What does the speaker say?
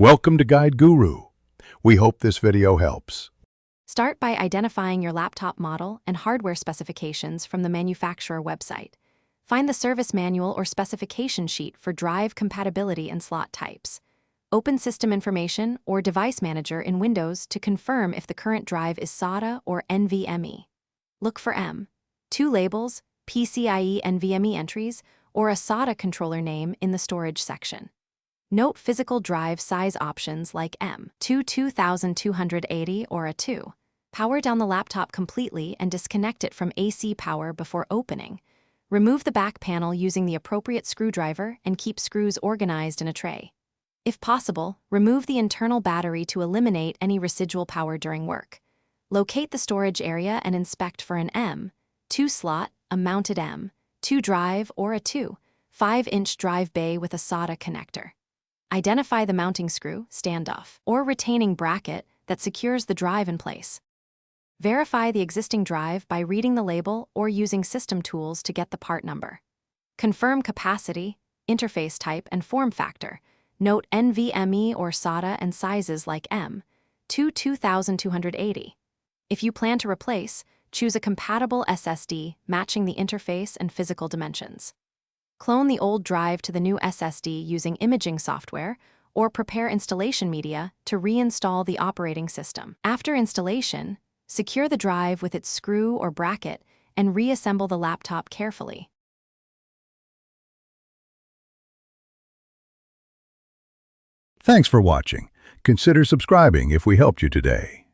Welcome to Guide Guru. We hope this video helps. Start by identifying your laptop model and hardware specifications from the manufacturer website. Find the service manual or specification sheet for drive compatibility and slot types. Open System Information or Device Manager in Windows to confirm if the current drive is SATA or NVMe. Look for M2 labels, PCIe NVMe entries, or a SATA controller name in the storage section. Note physical drive size options like M2 2280 or a 2. Power down the laptop completely and disconnect it from AC power before opening. Remove the back panel using the appropriate screwdriver and keep screws organized in a tray. If possible, remove the internal battery to eliminate any residual power during work. Locate the storage area and inspect for an M2 slot, a mounted M2 drive, or a 2.5-inch drive bay with a SATA connector. Identify the mounting screw, standoff, or retaining bracket that secures the drive in place. Verify the existing drive by reading the label or using system tools to get the part number. Confirm capacity, interface type, and form factor. Note NVMe or SATA and sizes like M2 2280. If you plan to replace, choose a compatible SSD matching the interface and physical dimensions. Clone the old drive to the new SSD using imaging software, or prepare installation media to reinstall the operating system. After installation, secure the drive with its screw or bracket and reassemble the laptop carefully. Thanks for watching. Consider subscribing if we helped you today.